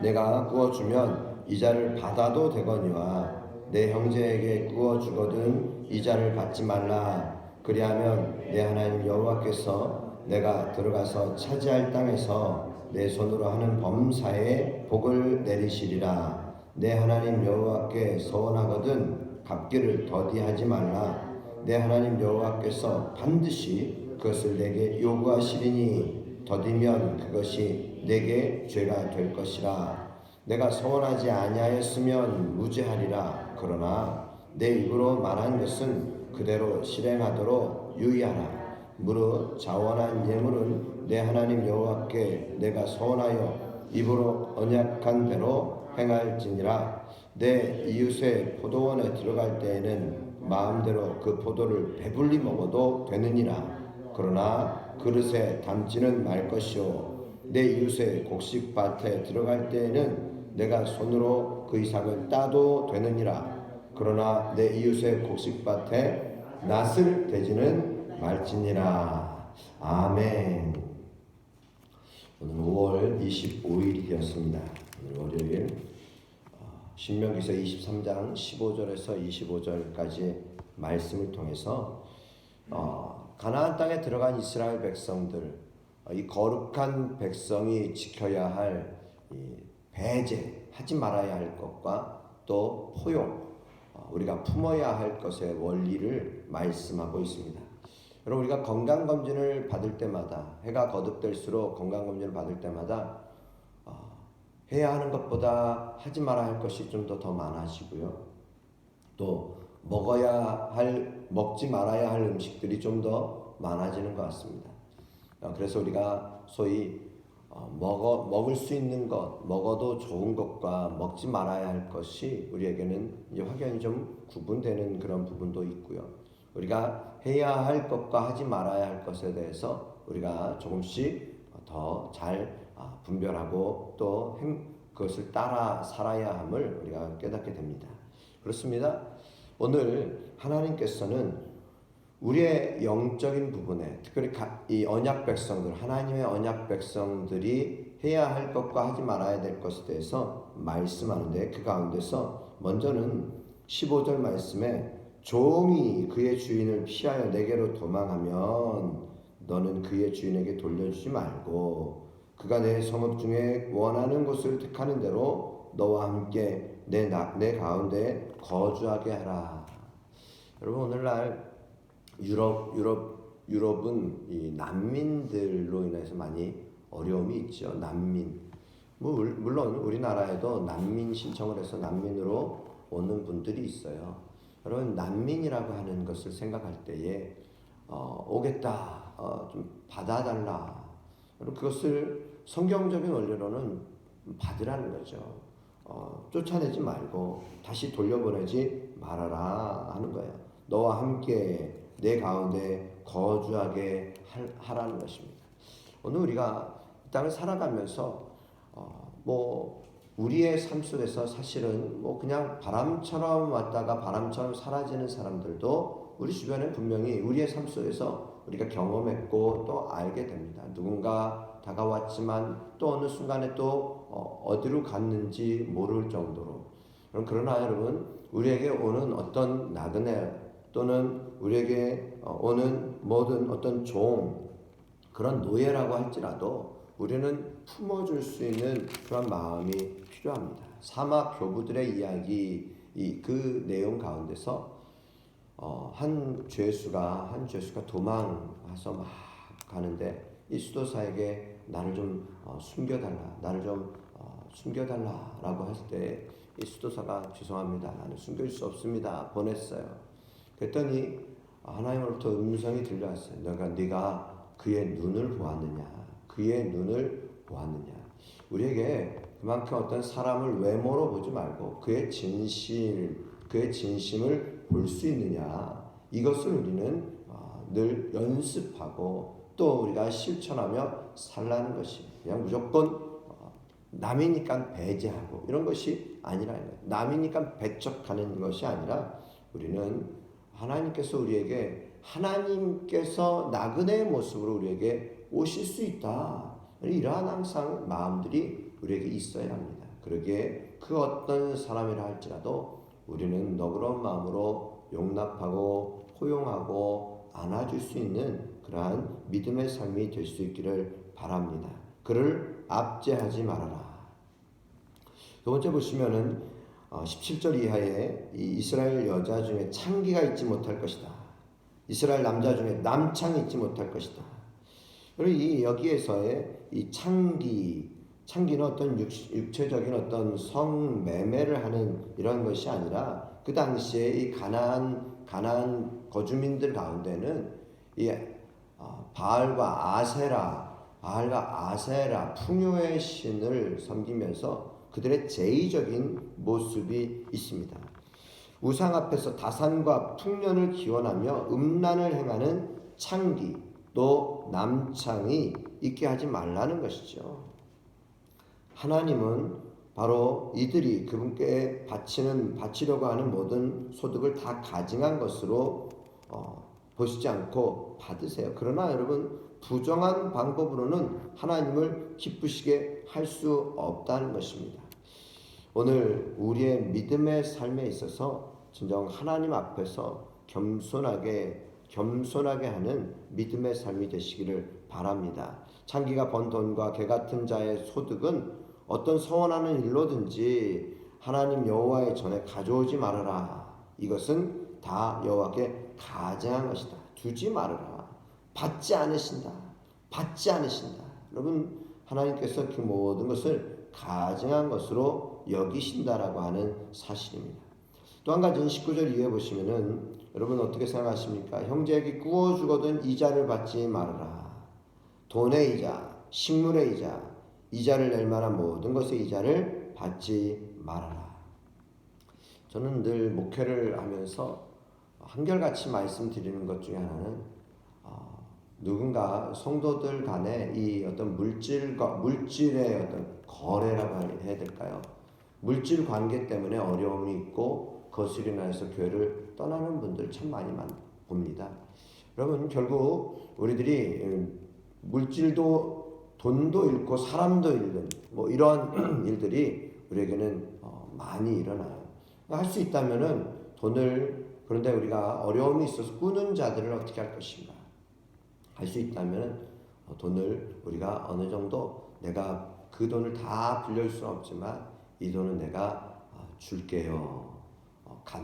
내가 구워주면 이자를 받아도 되거니와 내 형제에게 구워주거든 이자를 받지 말라. 그리하면 내 하나님 여호와께서 내가 들어가서 차지할 땅에서 내 손으로 하는 범사에 복을 내리시리라. 내 하나님 여호와께 서원하거든 갚기를 더디하지 말라. 내 하나님 여호와께서 반드시 그것을 내게 요구하시리니 더디면 그것이 내게 죄가 될 것이라. 내가 서원하지 아니하였으면 무죄하리라. 그러나 내 입으로 말한 것은 그대로 실행하도록 유의하라. 무릇 자원한 예물은 내 하나님 여호와께 내가 서원하여 입으로 언약한 대로 행할지니라. 내 이웃의 포도원에 들어갈 때에는 마음대로 그 포도를 배불리 먹어도 되느니라. 그러나 그릇에 담지는 말 것이요 내 이웃의 곡식밭에 들어갈 때에는 내가 손으로 그 이삭을 따도 되느니라. 그러나 내 이웃의 곡식밭에 낫을 대지는 말지니라. 아멘. 오늘 5월 25일이 되었습니다. 오늘 월요일 신명기서 23장 15절에서 25절까지 말씀을 통해서 가나안 땅에 들어간 이스라엘 백성들, 이 거룩한 백성이 지켜야 할 배제, 하지 말아야 할 것과 또 포용, 우리가 품어야 할 것의 원리를 말씀하고 있습니다. 여러분, 우리가 건강검진을 받을 때마다, 해가 거듭될수록 건강검진을 받을 때마다 해야 하는 것보다 하지 말아야 할 것이 좀 더 많아지고요. 또 먹지 말아야 할 음식들이 좀 더 많아지는 것 같습니다. 그래서 우리가 소위 먹을 수 있는 것, 먹어도 좋은 것과 먹지 말아야 할 것이 우리에게는 이제 확연히 좀 구분되는 그런 부분도 있고요. 우리가 해야 할 것과 하지 말아야 할 것에 대해서 우리가 조금씩 더 잘 분별하고 또 그것을 따라 살아야 함을 우리가 깨닫게 됩니다. 그렇습니다. 오늘 하나님께서는 우리의 영적인 부분에, 특별히 이 언약 백성들, 하나님의 언약 백성들이 해야 할 것과 하지 말아야 될 것에 대해서 말씀하는데, 그 가운데서 먼저는 15절 말씀에 종이 그의 주인을 피하여 내게로 도망하면 너는 그의 주인에게 돌려주지 말고 그가 내 성읍 중에 원하는 곳을 택하는 대로 너와 함께 내 가운데 거주하게 하라. 여러분, 오늘날 유럽은 이 난민들로 인해서 많이 어려움이 있죠. 난민. 물론 우리나라에도 난민 신청을 해서 난민으로 오는 분들이 있어요. 여러분, 난민이라고 하는 것을 생각할 때에 오겠다, 좀 받아달라. 그것을 성경적인 원리로는 받으라는 거죠. 쫓아내지 말고 다시 돌려보내지 말아라 하는 거예요. 너와 함께 내 가운데 거주하게 하라는 것입니다. 오늘 우리가 이 땅을 살아가면서 우리의 삶 속에서 사실은 그냥 바람처럼 왔다가 바람처럼 사라지는 사람들도 우리 주변에 분명히 우리의 삶 속에서 우리가 경험했고 또 알게 됩니다. 누군가 다가왔지만 또 어느 순간에 또 어디로 갔는지 모를 정도로. 그러나 여러분, 우리에게 오는 어떤 나그네 또는 우리에게 오는 모든 어떤 그런 노예라고 할지라도 우리는 품어줄 수 있는 그런 마음이 필요합니다. 사막 교부들의 이야기, 그 내용 가운데서 한 죄수가 도망가서 막 가는데 이 수도사에게 나를 좀 숨겨달라라고 했을 때 이 수도사가 죄송합니다, 나는 숨길 수 없습니다, 보냈어요. 그랬더니 하나님으로부터 음성이 들려왔어요. 네가 그의 눈을 보았느냐. 우리에게 그만큼 어떤 사람을 외모로 보지 말고 그의 진심을 볼 수 있느냐, 이것을 우리는 늘 연습하고 또 우리가 실천하며 살라는 것이, 그냥 무조건 남이니까 배제하고 이런 것이 아니라, 남이니까 배척하는 것이 아니라, 우리는 하나님께서 나그네의 모습으로 우리에게 오실 수 있다, 이러한 항상 마음들이 우리에게 있어야 합니다. 그러기에 그 어떤 사람이라 할지라도 우리는 너그러운 마음으로 용납하고 포용하고 안아줄 수 있는 그러한 믿음의 삶이 될 수 있기를 바랍니다. 그를 압제하지 말아라. 두 번째 보시면은 17절 이하에 이 이스라엘 여자 중에 창기가 있지 못할 것이다. 이스라엘 남자 중에 남창이 있지 못할 것이다. 그리고 여기에서의 이 창기는 어떤 육체적인 어떤 성매매를 하는 이런 것이 아니라 그 당시에 이 가나안 거주민들 가운데는 이 바알과 아세라 풍요의 신을 섬기면서 그들의 제의적인 모습이 있습니다. 우상 앞에서 다산과 풍년을 기원하며 음란을 행하는 창기 또 남창이 있게 하지 말라는 것이죠. 하나님은 바로 이들이 그분께 바치려고 하는 모든 소득을 다 가증한 것으로 보시지 않고 받으세요. 그러나 여러분, 부정한 방법으로는 하나님을 기쁘시게 할 수 없다는 것입니다. 오늘 우리의 믿음의 삶에 있어서 진정 하나님 앞에서 겸손하게 하는 믿음의 삶이 되시기를 바랍니다. 창기가 번 돈과 개 같은 자의 소득은 어떤 서원하는 일로든지 하나님 여호와의 전에 가져오지 말아라. 이것은 다 여호와께 가증한 것이다. 두지 말아라. 받지 않으신다. 여러분, 하나님께서 그 모든 것을 가증한 것으로 여기신다라고 하는 사실입니다. 또 한 가지는 19절 이후에 보시면은 여러분 어떻게 생각하십니까? 형제에게 구워 주거든 이자를 받지 말아라. 돈의 이자, 식물의 이자, 이자를 낼 만한 모든 것의 이자를 받지 말아라. 저는 늘 목회를 하면서 한결같이 말씀드리는 것 중에 하나는 누군가 성도들 간에 이 어떤 물질의 어떤 거래라고 해야 될까요? 물질 관계 때문에 어려움이 있고 그것으로 인해서 교회를 떠나는 분들 참 많이 봅니다. 여러분, 결국 우리들이 물질도 돈도 잃고 사람도 잃는 이런 일들이 우리에게는 많이 일어나요. 할 수 있다면은 그런데 우리가 어려움이 있어서 꾸는 자들을 어떻게 할 것인가? 할 수 있다면 돈을 우리가 어느 정도 내가 그 돈을 다 빌려줄 수는 없지만 이 돈은 내가 줄게요.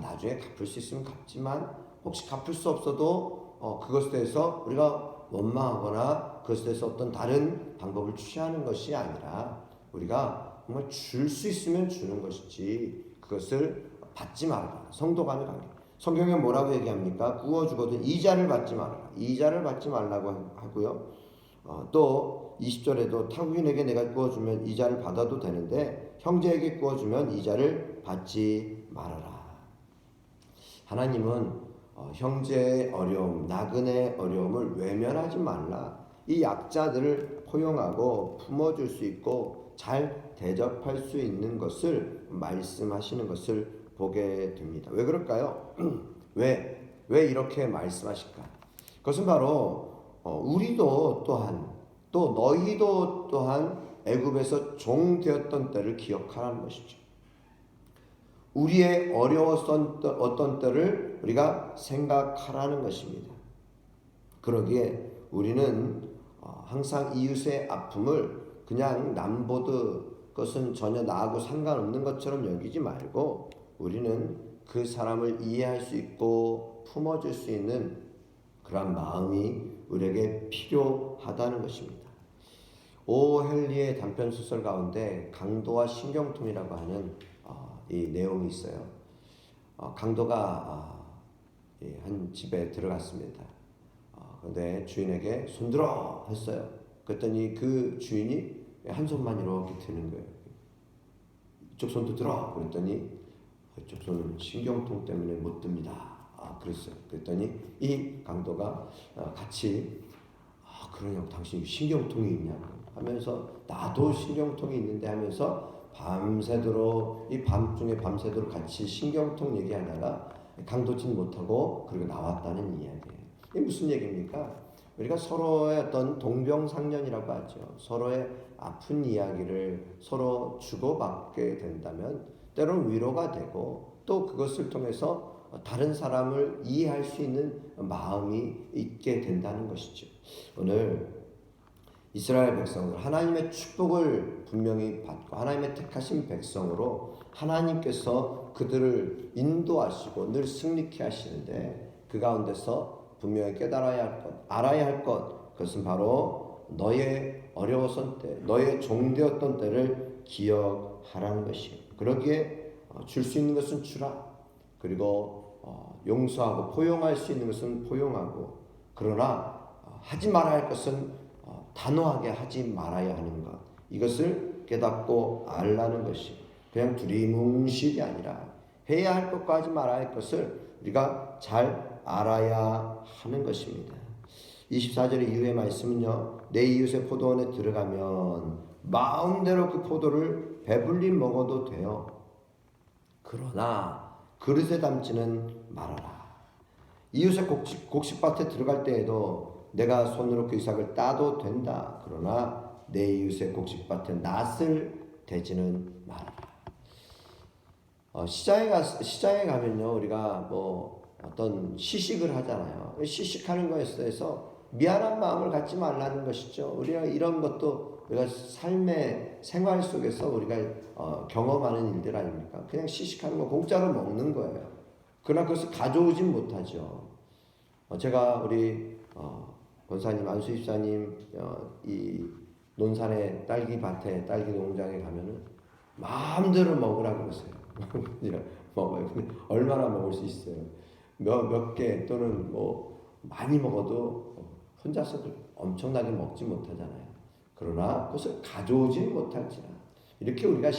나중에 갚을 수 있으면 갚지만 혹시 갚을 수 없어도 그것에 대해서 우리가 원망하거나 그것에 대해서 어떤 다른 방법을 취하는 것이 아니라 우리가 정말 줄 수 있으면 주는 것이지 그것을 받지 말아라. 성도 간의 관계. 성경에 뭐라고 얘기합니까? 구워 주거든 이자를 받지 말아라. 이자를 받지 말라고 하고요. 또 20절에도 타국인에게 내가 구워주면 이자를 받아도 되는데 형제에게 구워주면 이자를 받지 말아라. 하나님은 형제의 어려움, 나그네의 어려움을 외면하지 말라. 이 약자들을 포용하고 품어줄 수 있고 잘 대접할 수 있는 것을 말씀하시는 것을 보게 됩니다. 왜 그럴까요? 왜 이렇게 말씀하실까? 그것은 바로 우리도 또한 또 너희도 또한 애굽에서 종 되었던 때를 기억하라는 것이죠. 우리의 어려웠던 어떤 때를 우리가 생각하라는 것입니다. 그러기에 우리는 항상 이웃의 아픔을 그냥 남보듯 그것은 전혀 나하고 상관없는 것처럼 여기지 말고 우리는 그 사람을 이해할 수 있고 품어줄 수 있는 그런 마음이 우리에게 필요하다는 것입니다. 오헨리의 단편 소설 가운데 강도와 신경통이라고 하는 이 내용이 있어요. 강도가 한 집에 들어갔습니다. 그런데 주인에게 손들어 했어요. 그랬더니 그 주인이 한 손만 이렇게 드는 거예요. 이쪽 손도 들어. 그랬더니 이쪽 손은 신경통 때문에 못 듭니다. 그랬어요. 그랬더니 이 강도가 같이 그러냐고 당신이 신경통이 있냐고 하면서 나도 신경통이 있는데 하면서 밤새도록 이 밤중에 밤새도록 같이 신경통 얘기하다가 강도질 못하고 그리고 나왔다는 이야기예요. 이게 무슨 얘기입니까? 우리가 서로의 어떤 동병상련이라고 하죠. 서로의 아픈 이야기를 서로 주고받게 된다면 때로는 위로가 되고 또 그것을 통해서 다른 사람을 이해할 수 있는 마음이 있게 된다는 것이죠. 오늘 이스라엘 백성들 하나님의 축복을 분명히 받고 하나님의 택하신 백성으로 하나님께서 그들을 인도하시고 늘 승리케 하시는데 그 가운데서 분명히 깨달아야 할 것, 알아야 할 것, 그것은 바로 너의 어려웠던 때, 너의 종되었던 때를 기억하라는 것이에요. 그러기에 줄 수 있는 것은 주라. 그리고 용서하고 포용할 수 있는 것은 포용하고, 그러나 하지 말아야 할 것은 단호하게 하지 말아야 하는 것, 이것을 깨닫고 알라는 것이 그냥 두리뭉실이 아니라 해야 할 것과 하지 말아야 할 것을 우리가 잘 알아야 하는 것입니다. 24절의 이후의 말씀은요, 내 이웃의 포도원에 들어가면 마음대로 그 포도를 배불리 먹어도 돼요. 그러나 그릇에 담지는 말아라. 이웃의 곡식밭에 들어갈 때에도 내가 손으로 그 이삭을 따도 된다. 그러나 내 이웃의 곡식밭에 낫을 대지는 말아라. 시장에 가면요, 우리가 뭐 어떤 시식을 하잖아요. 시식하는 것에 대해서 미안한 마음을 갖지 말라는 것이죠. 우리가 이런 것도 우리가 삶의 생활 속에서 우리가 경험하는 일들 아닙니까? 그냥 시식하는 거 공짜로 먹는 거예요. 그러나 그것을 가져오진 못하죠. 제가 우리 권사님, 안수집사님 이 논산의 딸기 밭에, 딸기 농장에 가면은 마음대로 먹으라고 그러세요. 먹어요. 근데 얼마나 먹을 수 있어요? 몇 개 또는 뭐 많이 먹어도 혼자서도 엄청나게 먹지 못하잖아요. 그러나 그것을 가져오지 못할지라. 이렇게 우리가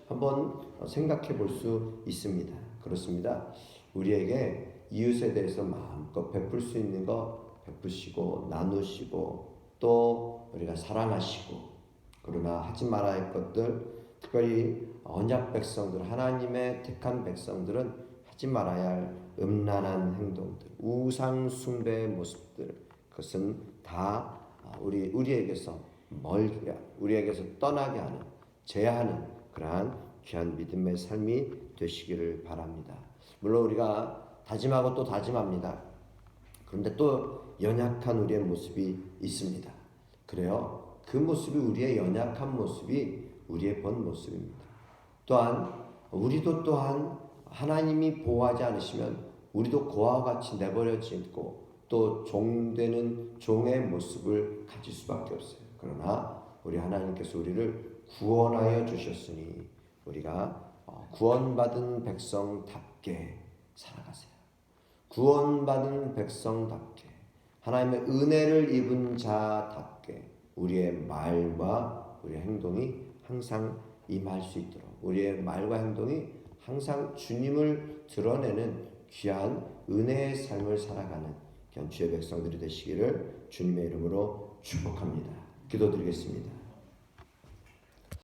한번 생각해 볼 수 있습니다. 그렇습니다. 우리에게 이웃에 대해서 마음껏 베풀 수 있는 것 베푸시고 나누시고 또 우리가 사랑하시고, 그러나 하지 말아야 할 것들, 특별히 언약 백성들, 하나님의 택한 백성들은 하지 말아야 할 음란한 행동들, 우상 숭배의 모습들, 그것은 다 우리에게서 멀게, 우리에게서 떠나게 하는, 제하는 그러한 귀한 믿음의 삶이 되시기를 바랍니다. 물론 우리가 다짐하고 또 다짐합니다. 그런데 또 연약한 우리의 모습이 있습니다. 그래요. 그 모습이, 우리의 연약한 모습이 우리의 본 모습입니다. 또한 우리도 또한 하나님이 보호하지 않으시면 우리도 그와 같이 내버려지고 또 종되는 종의 모습을 가질 수밖에 없어요. 그러나 우리 하나님께서 우리를 구원하여 주셨으니 우리가 구원받은 백성답게 살아가세요. 구원받은 백성답게, 하나님의 은혜를 입은 자답게 우리의 말과 우리의 행동이 항상 임할 수 있도록, 우리의 말과 행동이 항상 주님을 드러내는 귀한 은혜의 삶을 살아가는 주의 백성들이 되시기를 주님의 이름으로 축복합니다. 기도드리겠습니다.